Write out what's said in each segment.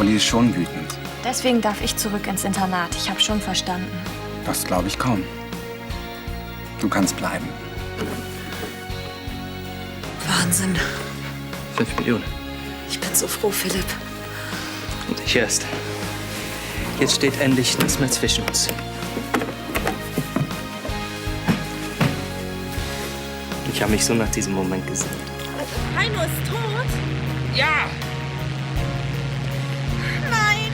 Uli ist schon wütend. Deswegen darf ich zurück ins Internat. Ich habe schon verstanden. Das glaube ich kaum. Du kannst bleiben. Wahnsinn. 5 Millionen. Ich bin so froh, Philipp. Und ich erst. Jetzt steht endlich nichts mehr zwischen uns. Ich habe mich so nach diesem Moment gesehen. Heino ist tot? Ja! Nein!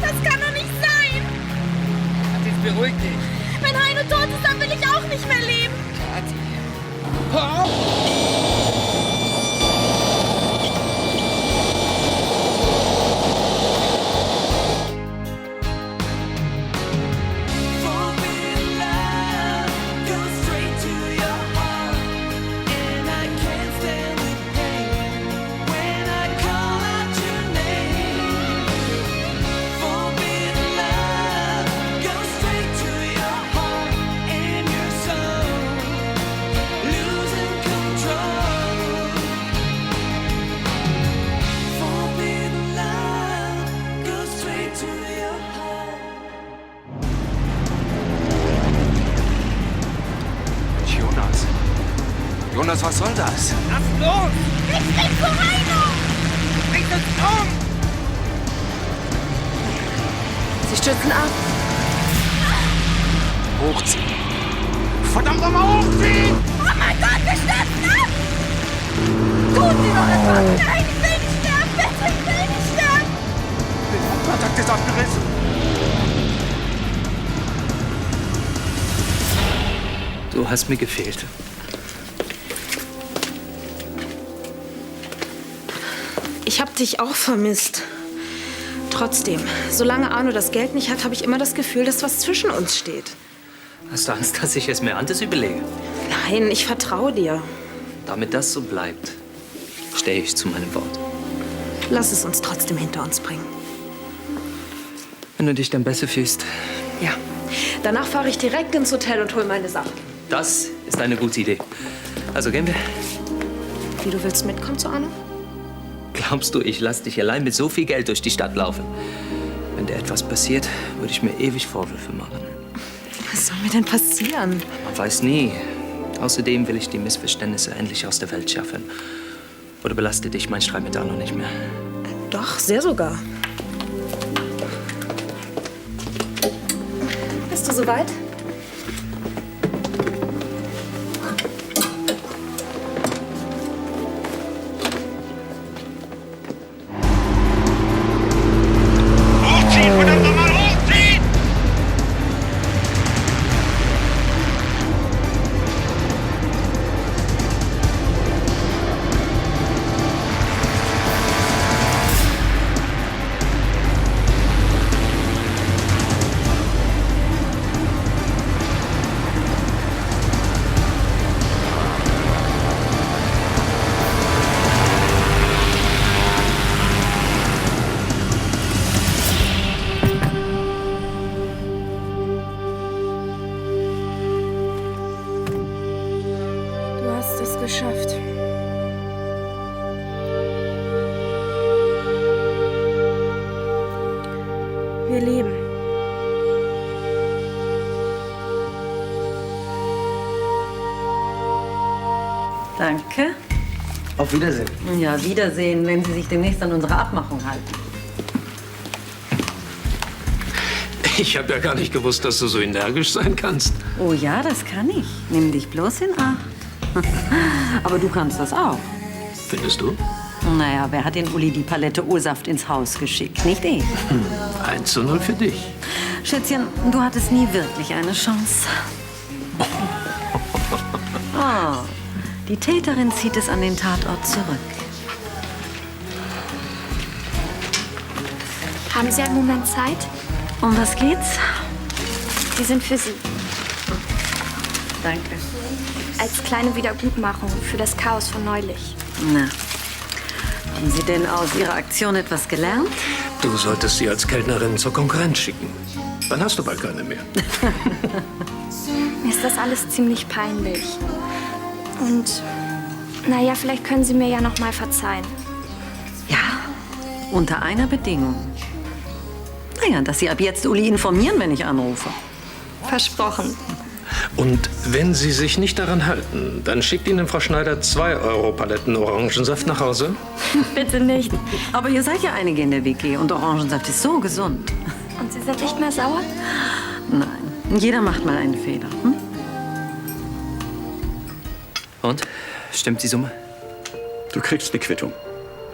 Das kann doch nicht sein! Jetzt beruhig dich. Wenn Heino tot ist, dann will ich auch nicht mehr leben. Kathi. Hör auf! Jonas, was soll das? Lass los! Ich krieg zu Heino! Bring uns um! Sie stürzen ab. Hochziehen. Verdammt nochmal hochziehen! Oh mein Gott, wir stürzen ab! Tun Sie doch etwas! Nein, ich will nicht sterben! Bitte, ich will nicht sterben! Der Funkkontakt ist abgerissen! Du hast mir gefehlt. Ich hab dich auch vermisst. Trotzdem, solange Arno das Geld nicht hat, habe ich immer das Gefühl, dass was zwischen uns steht. Hast du Angst, dass ich es mir anders überlege? Nein, ich vertraue dir. Damit das so bleibt, stehe ich zu meinem Wort. Lass es uns trotzdem hinter uns bringen. Wenn du dich dann besser fühlst. Ja. Danach fahre ich direkt ins Hotel und hole meine Sachen. Das ist eine gute Idee. Also gehen wir. Wie, du willst mitkommen zu Arno? Glaubst du, ich lasse dich allein mit so viel Geld durch die Stadt laufen? Wenn dir etwas passiert, würde ich mir ewig Vorwürfe machen. Was soll mir denn passieren? Man weiß nie. Außerdem will ich die Missverständnisse endlich aus der Welt schaffen. Oder belastet dich mein Streit mit Arno nicht mehr? Doch, sehr sogar. Bist du soweit? Hochziehen! Verdammt nochmal hochziehen! Du hast es geschafft. Wir leben. Danke. Auf Wiedersehen. Ja, Wiedersehen, wenn Sie sich demnächst an unsere Abmachung halten. Ich habe ja gar nicht gewusst, dass du so energisch sein kannst. Oh ja, das kann ich. Nimm dich bloß in Acht. Aber du kannst das auch. Findest du? Naja, wer hat den Uli die Palette O-Saft ins Haus geschickt? Nicht ich. 1:0 für dich. Schätzchen, du hattest nie wirklich eine Chance. Oh, die Täterin zieht es an den Tatort zurück. Haben Sie einen Moment Zeit? Um was geht's? Die sind für Sie. Danke. Als kleine Wiedergutmachung für das Chaos von neulich. Na, haben Sie denn aus Ihrer Aktion etwas gelernt? Du solltest sie als Kellnerin zur Konkurrenz schicken. Dann hast du bald keine mehr. Mir ist das alles ziemlich peinlich. Und, naja, vielleicht können Sie mir ja noch mal verzeihen. Ja, Unter einer Bedingung. Naja, dass Sie ab jetzt Uli informieren, wenn ich anrufe. Versprochen. Und wenn Sie sich nicht daran halten, dann schickt Ihnen Frau Schneider 2 Euro Paletten Orangensaft nach Hause. Bitte nicht. Aber ihr seid ja einige in der WG und Orangensaft ist so gesund. Und Sie sind nicht mehr sauer? Nein, jeder macht mal einen Fehler. Hm? Und? Stimmt die Summe? Du kriegst eine Quittung.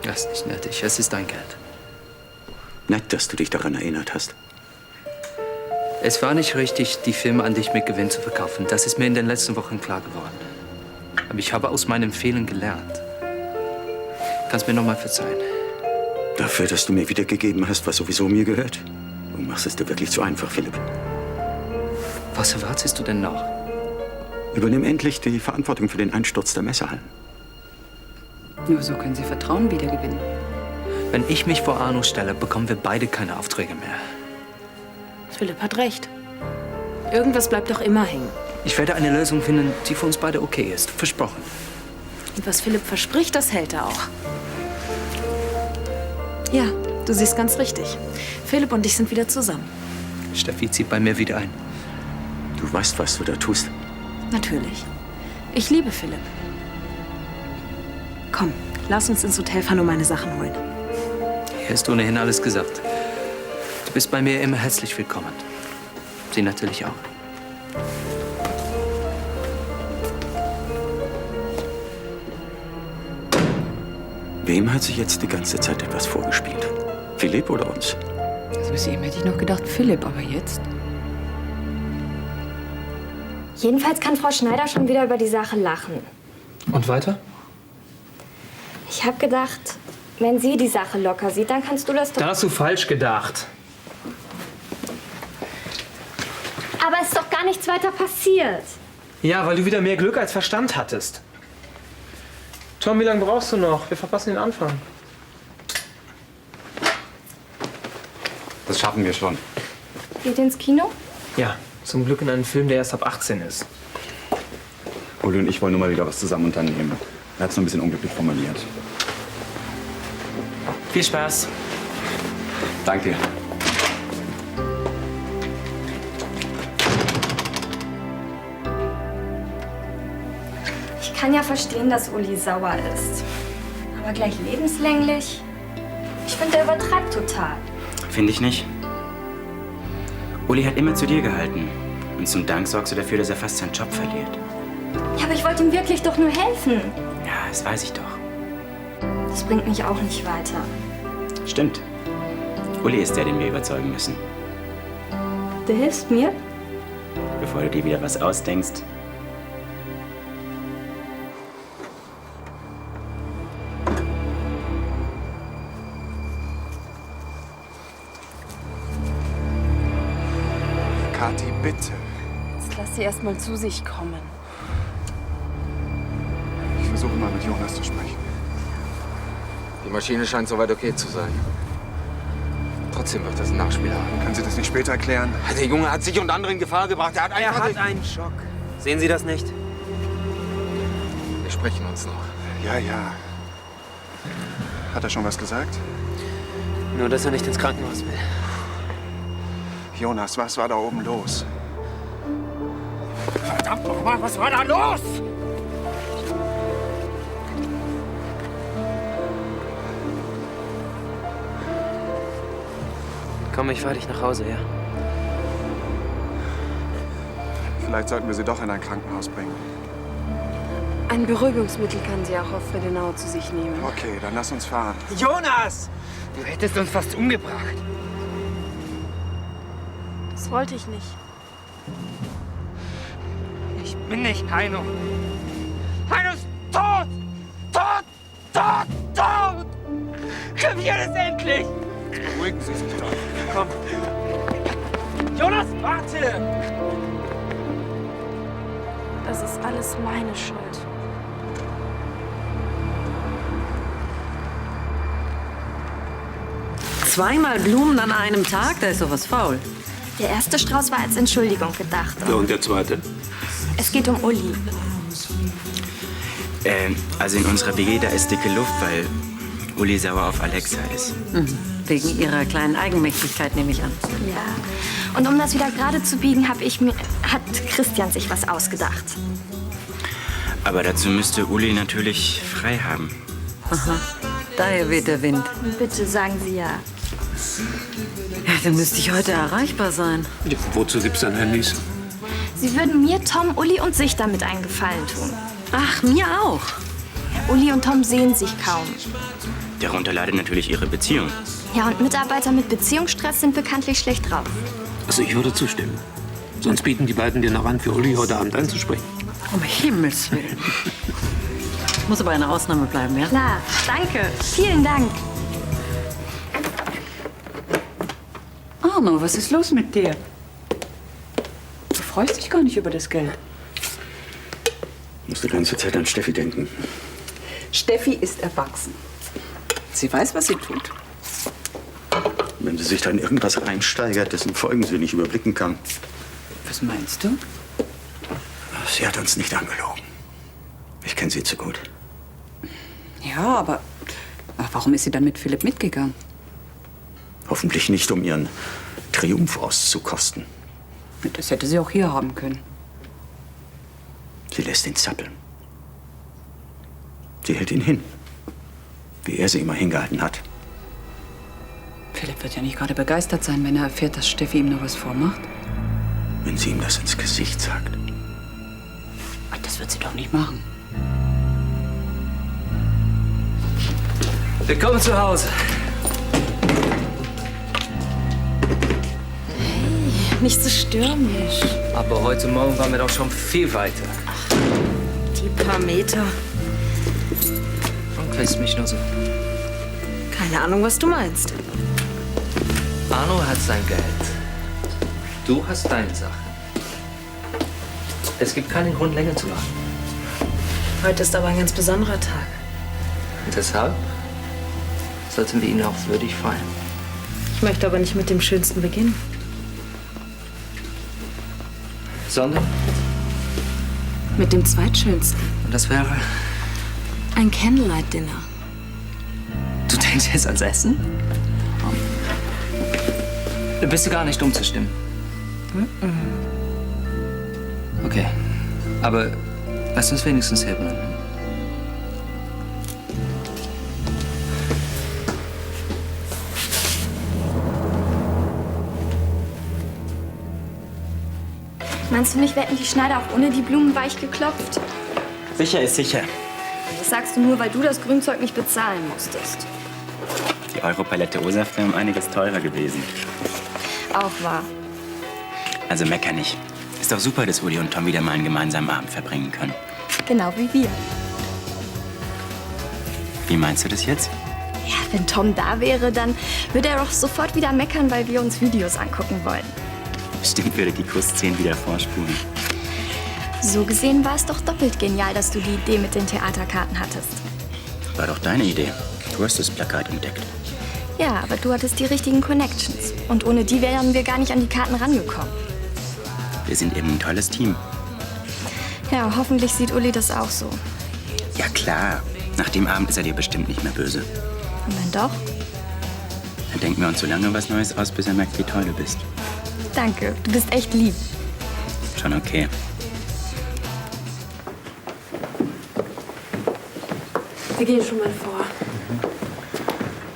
Das ist nicht nötig. Es ist dein Geld. Nett, dass du dich daran erinnert hast. Es war nicht richtig, die Firma an dich mit Gewinn zu verkaufen. Das ist mir in den letzten Wochen klar geworden. Aber ich habe aus meinen Fehlern gelernt. Kannst mir noch mal verzeihen. Dafür, dass du mir wiedergegeben hast, was sowieso mir gehört? Du machst es dir wirklich zu einfach, Philipp. Was erwartest du denn noch? Übernimm endlich die Verantwortung für den Einsturz der Messehallen. Nur so können Sie Vertrauen wiedergewinnen. Wenn ich mich vor Arno stelle, bekommen wir beide keine Aufträge mehr. Philipp hat recht. Irgendwas bleibt doch immer hängen. Ich werde eine Lösung finden, die für uns beide okay ist. Versprochen. Und was Philipp verspricht, das hält er auch. Ja, du siehst ganz richtig. Philipp und ich sind wieder zusammen. Steffi zieht bei mir wieder ein. Du weißt, was du da tust. Natürlich. Ich liebe Philipp. Komm, lass uns ins Hotel fahren und meine Sachen holen. Hier ist ohnehin alles gesagt. Du bist bei mir immer herzlich willkommen. Sie natürlich auch. Wem hat sich jetzt die ganze Zeit etwas vorgespielt? Philipp oder uns? Also bis eben hätte ich noch gedacht Philipp, aber jetzt? Jedenfalls kann Frau Schneider schon wieder über die Sache lachen. Und weiter? Ich habe gedacht, wenn sie die Sache locker sieht, dann kannst du das doch... Da hast du falsch gedacht. Aber es ist doch gar nichts weiter passiert. Ja, weil du wieder mehr Glück als Verstand hattest. Tom, wie lange brauchst du noch? Wir verpassen den Anfang. Das schaffen wir schon. Geht ins Kino? Ja, zum Glück in einen Film, der erst ab 18 ist. Uli und ich wollen nur mal wieder was zusammen unternehmen. Er hat es nur ein bisschen unglücklich formuliert. Viel Spaß. Danke. Ich kann ja verstehen, dass Uli sauer ist. Aber gleich lebenslänglich? Ich finde, er übertreibt total. Finde ich nicht. Uli hat immer zu dir gehalten. Und zum Dank sorgst du dafür, dass er fast seinen Job verliert. Ja, aber ich wollte ihm wirklich doch nur helfen. Ja, das weiß ich doch. Das bringt mich auch nicht weiter. Stimmt. Uli ist der, den wir überzeugen müssen. Du hilfst mir? Bevor du dir wieder was ausdenkst. Kathi, bitte. Jetzt lass sie erst mal zu sich kommen. Ich versuche mal mit Jonas zu sprechen. Die Maschine scheint soweit okay zu sein. Trotzdem wird das ein Nachspiel haben. Können Sie das nicht später erklären? Der Junge hat sich und andere in Gefahr gebracht. Er hat einen Schock. Sehen Sie das nicht? Wir sprechen uns noch. Ja, ja. Hat er schon was gesagt? Nur, dass er nicht ins Krankenhaus will. Jonas, was war da oben los? Verdammt nochmal, was war da los? Komm, ich fahr dich nach Hause, ja? Vielleicht sollten wir sie doch in ein Krankenhaus bringen. Ein Beruhigungsmittel kann sie auch auf Friedenau zu sich nehmen. Okay, dann lass uns fahren. Jonas! Du hättest uns fast umgebracht. Das wollte ich nicht. Ich bin nicht Heino. Heino ist tot! Tot! Tot! Tot! Kapiert es endlich! Beruhigen Sie sich doch. Komm. Jonas, warte! Das ist alles meine Schuld. Zweimal Blumen an einem Tag, da ist sowas faul. Der erste Strauß war als Entschuldigung gedacht. Ja, und der zweite? Es geht um Uli. Also in unserer WG, da ist dicke Luft, weil Uli sauer auf Alexa ist. Wegen ihrer kleinen Eigenmächtigkeit, nehme ich an. Ja. Und um das wieder gerade zu biegen, hat Christian sich was ausgedacht. Aber dazu müsste Uli natürlich frei haben. Aha. Daher weht der Wind. Bitte sagen Sie ja. Ja, dann müsste ich heute erreichbar sein. Wozu gibt's dann Handys? Sie würden mir, Tom, Uli und sich damit einen Gefallen tun. Ach, mir auch. Uli und Tom sehen sich kaum. Darunter leidet natürlich ihre Beziehung. Ja, und Mitarbeiter mit Beziehungsstress sind bekanntlich schlecht drauf. Also ich würde zustimmen. Sonst bieten die beiden dir noch an, für Uli heute Abend einzuspringen. Um Himmels Willen. Muss aber eine Ausnahme bleiben, ja? Klar, danke. Vielen Dank. Arno, was ist los mit dir? Du freust dich gar nicht über das Geld. Ich muss die ganze Zeit an Steffi denken. Steffi ist erwachsen. Sie weiß, was sie tut. Wenn sie sich da in irgendwas reinsteigert, dessen Folgen sie nicht überblicken kann. Was meinst du? Sie hat uns nicht angelogen. Ich kenne sie zu gut. Ja, aber warum ist sie dann mit Philipp mitgegangen? Hoffentlich nicht, um ihren Triumph auszukosten. Das hätte sie auch hier haben können. Sie lässt ihn zappeln. Sie hält ihn hin, wie er sie immer hingehalten hat. Philipp wird ja nicht gerade begeistert sein, wenn er erfährt, dass Steffi ihm noch was vormacht. Wenn sie ihm das ins Gesicht sagt. Das wird sie doch nicht machen. Willkommen zu Hause. Hey, nicht so stürmisch. Aber heute Morgen waren wir doch schon viel weiter. Die paar Meter. Und grüßt mich nur so. Keine Ahnung, was du meinst. Arno hat sein Geld. Du hast deine Sachen. Es gibt keinen Grund, länger zu warten. Heute ist aber ein ganz besonderer Tag. Und deshalb sollten wir ihn auch würdig feiern. Ich möchte aber nicht mit dem Schönsten beginnen. Sondern? Mit dem Zweitschönsten. Und das wäre? Ein Candlelight-Dinner. Du denkst jetzt ans Essen? Du bist du gar nicht umzustimmen. Okay, aber lass uns wenigstens hier bleiben. Meinst du nicht, wir hätten die Schneider auch ohne die Blumen weich geklopft? Sicher ist sicher. Das sagst du nur, weil du das Grünzeug nicht bezahlen musstest. Die Europalette O-Saft wäre um einiges teurer gewesen. Auch wahr. Also mecker nicht. Ist doch super, dass Uli und Tom wieder mal einen gemeinsamen Abend verbringen können. Genau wie wir. Wie meinst du das jetzt? Ja, wenn Tom da wäre, dann würde er doch sofort wieder meckern, weil wir uns Videos angucken wollen. Bestimmt würde die Kussszenen wieder vorspulen. So gesehen war es doch doppelt genial, dass du die Idee mit den Theaterkarten hattest. War doch deine Idee. Du hast das Plakat entdeckt. Ja, aber du hattest die richtigen Connections. Und ohne die wären wir gar nicht an die Karten rangekommen. Wir sind eben ein tolles Team. Ja, hoffentlich sieht Uli das auch so. Ja klar. Nach dem Abend ist er dir bestimmt nicht mehr böse. Und wenn doch? Dann denken wir uns so lange was Neues aus, bis er merkt, wie toll du bist. Danke, du bist echt lieb. Schon okay. Wir gehen schon mal vor.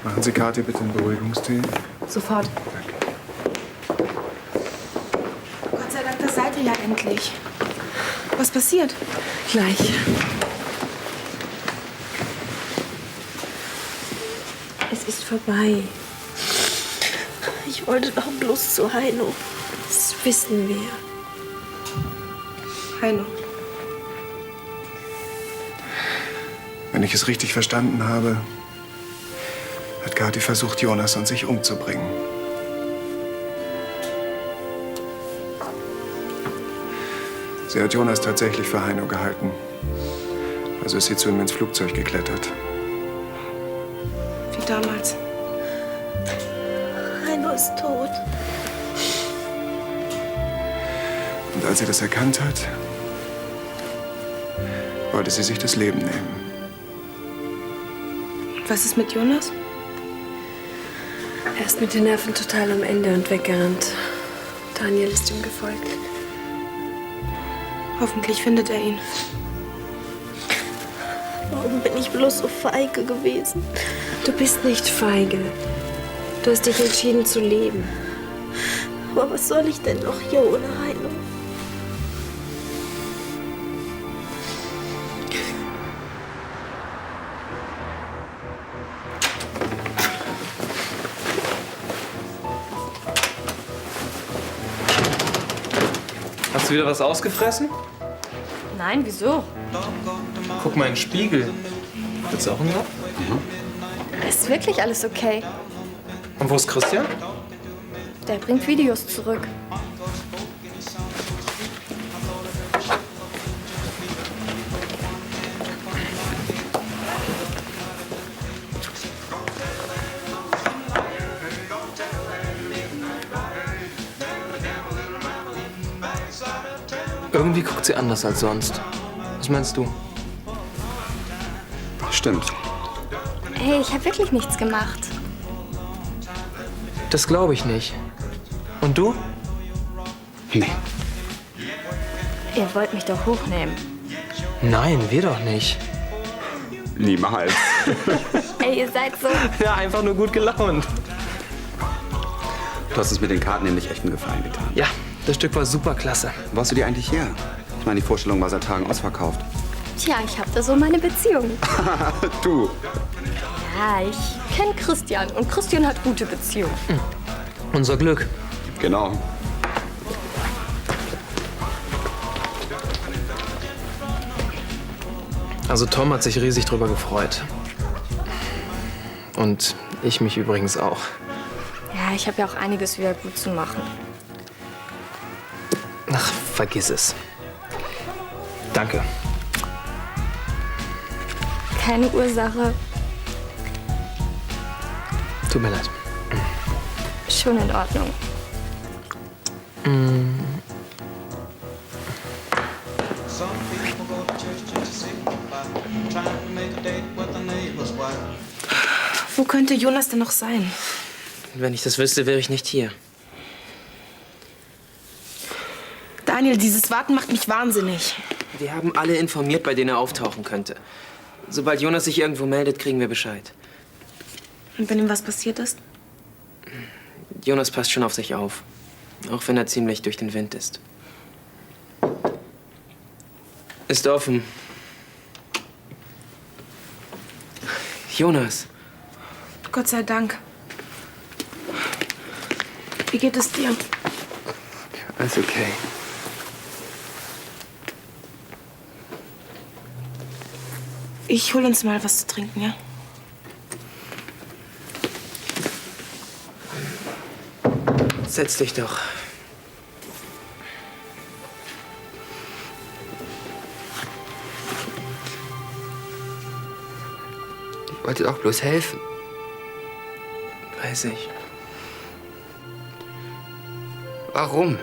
Machen Sie Kathi bitte einen Beruhigungstee. Sofort. Gott sei Dank, da seid ihr ja endlich. Was passiert? Gleich. Es ist vorbei. Ich wollte doch bloß zu Heino. Das wissen wir. Heino. Wenn ich es richtig verstanden habe, hat Kathi versucht, Jonas und sich umzubringen. Sie hat Jonas tatsächlich für Heino gehalten. Also ist sie zu ihm ins Flugzeug geklettert. Wie damals. Heino ist tot. Und als sie das erkannt hat, wollte sie sich das Leben nehmen. Was ist mit Jonas? Er ist mit den Nerven total am Ende und weggerannt. Daniel ist ihm gefolgt. Hoffentlich findet er ihn. Warum bin ich bloß so feige gewesen? Du bist nicht feige. Du hast dich entschieden zu leben. Aber was soll ich denn noch hier ohne Heilung? Hast du wieder was ausgefressen? Nein, wieso? Guck mal in den Spiegel. Willst du auch einen Job? Ist wirklich alles okay? Und wo ist Christian? Der bringt Videos zurück. Irgendwie guckt sie anders als sonst. Was meinst du? Stimmt. Hey, ich habe wirklich nichts gemacht. Das glaube ich nicht. Und du? Nee. Ihr wollt mich doch hochnehmen. Nein, wir doch nicht. Niemals. Ey, ihr seid so... Ja, einfach nur gut gelaunt. Du hast uns mit den Karten nämlich echt einen Gefallen getan. Ja, das Stück war super klasse. Wo warst du die eigentlich her? Ich meine, die Vorstellung war seit Tagen ausverkauft. Tja, ich habe da so meine Beziehung. Du. Ja, ich kenne Christian und Christian hat gute Beziehungen. Unser Glück. Genau. Also Tom hat sich riesig drüber gefreut. Und ich mich übrigens auch. Ja, ich habe ja auch einiges wieder gut zu machen. Ach, vergiss es. Danke. Keine Ursache. Tut mir leid. Schon in Ordnung. Wo könnte Jonas denn noch sein? Wenn ich das wüsste, wäre ich nicht hier. Daniel, dieses Warten macht mich wahnsinnig. Wir haben alle informiert, bei denen er auftauchen könnte. Sobald Jonas sich irgendwo meldet, kriegen wir Bescheid. Und wenn ihm was passiert ist? Jonas passt schon auf sich auf. Auch wenn er ziemlich durch den Wind ist. Ist offen. Jonas. Gott sei Dank. Wie geht es dir? Alles okay. Ich hol uns mal was zu trinken, ja? Setz dich doch. Ich wollte doch bloß helfen. Weiß ich. Warum?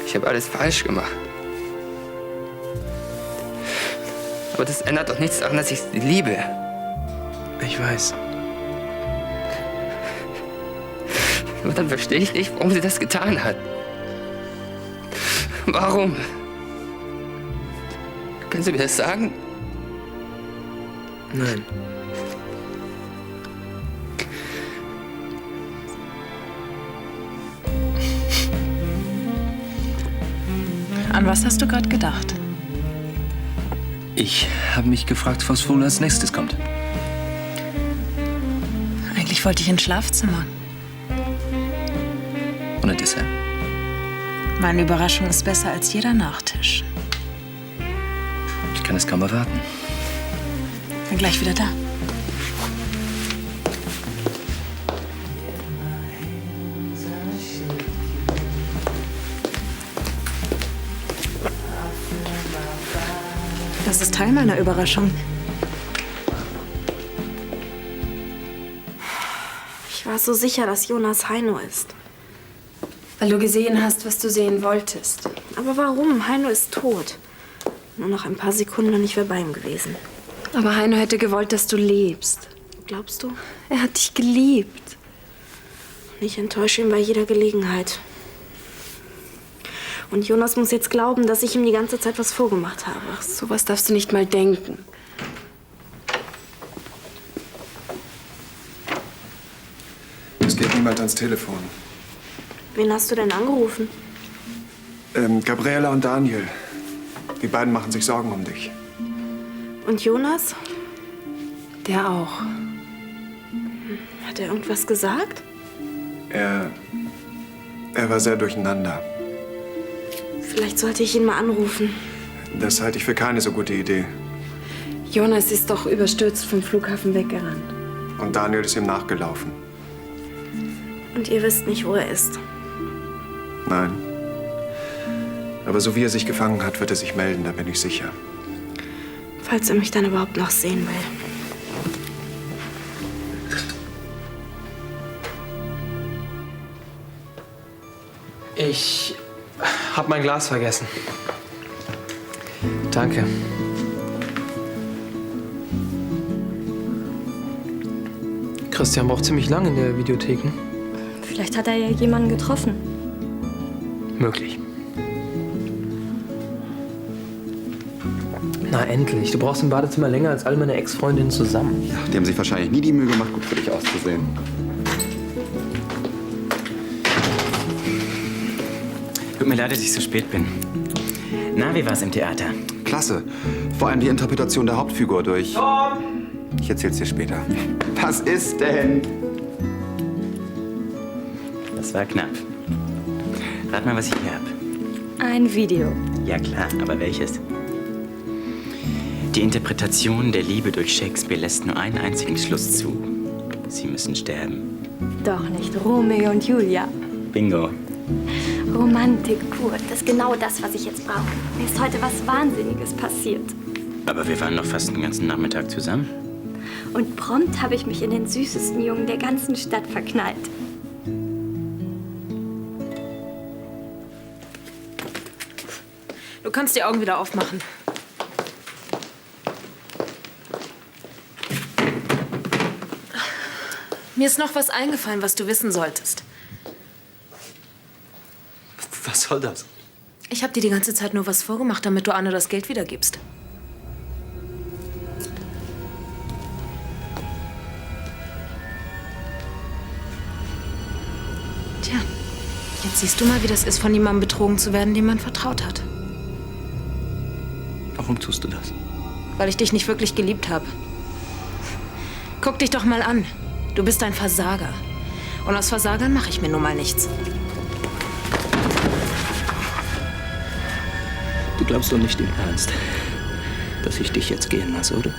Ich habe alles falsch gemacht. Aber das ändert doch nichts daran, dass ich sie liebe. Ich weiß. Und dann verstehe ich nicht, warum sie das getan hat. Warum? Können Sie mir das sagen? Nein. An was hast du gerade gedacht? Ich habe mich gefragt, was wohl als nächstes kommt. Eigentlich wollte ich ins Schlafzimmer. Ohne Dessert. Meine Überraschung ist besser als jeder Nachtisch. Ich kann es kaum erwarten. Bin gleich wieder da. Das ist Teil meiner Überraschung. Ich war so sicher, dass Jonas Heino ist. Weil du gesehen hast, was du sehen wolltest. Aber warum? Heino ist tot. Nur noch ein paar Sekunden und ich wäre bei ihm gewesen. Aber Heino hätte gewollt, dass du lebst. Glaubst du? Er hat dich geliebt. Und ich enttäusche ihn bei jeder Gelegenheit. Und Jonas muss jetzt glauben, dass ich ihm die ganze Zeit was vorgemacht habe. Ach, sowas darfst du nicht mal denken. Es geht niemand ans Telefon. Wen hast du denn angerufen? Gabriela und Daniel. Die beiden machen sich Sorgen um dich. Und Jonas? Der auch. Hat er irgendwas gesagt? Er war sehr durcheinander. Vielleicht sollte ich ihn mal anrufen. Das halte ich für keine so gute Idee. Jonas ist doch überstürzt vom Flughafen weggerannt. Und Daniel ist ihm nachgelaufen. Und ihr wisst nicht, wo er ist. Nein. Aber so wie er sich gefangen hat, wird er sich melden, da bin ich sicher. Falls er mich dann überhaupt noch sehen will. Ich hab mein Glas vergessen. Danke. Christian braucht ziemlich lange in der Videothek. Ne? Vielleicht hat er ja jemanden getroffen. Möglich. Na endlich. Du brauchst im Badezimmer länger als alle meine Ex-Freundinnen zusammen. Ja, die haben sich wahrscheinlich nie die Mühe gemacht, gut für dich auszusehen. Tut mir leid, dass ich so spät bin. Na, wie war's im Theater? Klasse. Vor allem die Interpretation der Hauptfigur durch... Ich erzähl's dir später. Was ist denn? Das war knapp. Rat mal, was ich hier hab. Ein Video. Ja klar, aber welches? Die Interpretation der Liebe durch Shakespeare lässt nur einen einzigen Schluss zu. Sie müssen sterben. Doch nicht Romeo und Julia. Bingo. Romantik pur. Das ist genau das, was ich jetzt brauche. Mir ist heute was Wahnsinniges passiert. Aber wir waren doch fast den ganzen Nachmittag zusammen. Und prompt habe ich mich in den süßesten Jungen der ganzen Stadt verknallt. Du kannst die Augen wieder aufmachen. Mir ist noch was eingefallen, was du wissen solltest. Was soll das? Ich habe dir die ganze Zeit nur was vorgemacht, damit du Anne das Geld wiedergibst. Tja, jetzt siehst du mal, wie das ist, von jemandem betrogen zu werden, dem man vertraut hat. Warum tust du das? Weil ich dich nicht wirklich geliebt habe. Guck dich doch mal an. Du bist ein Versager. Und aus Versagern mache ich mir nun mal nichts. Du glaubst doch nicht im Ernst, dass ich dich jetzt gehen lasse, oder?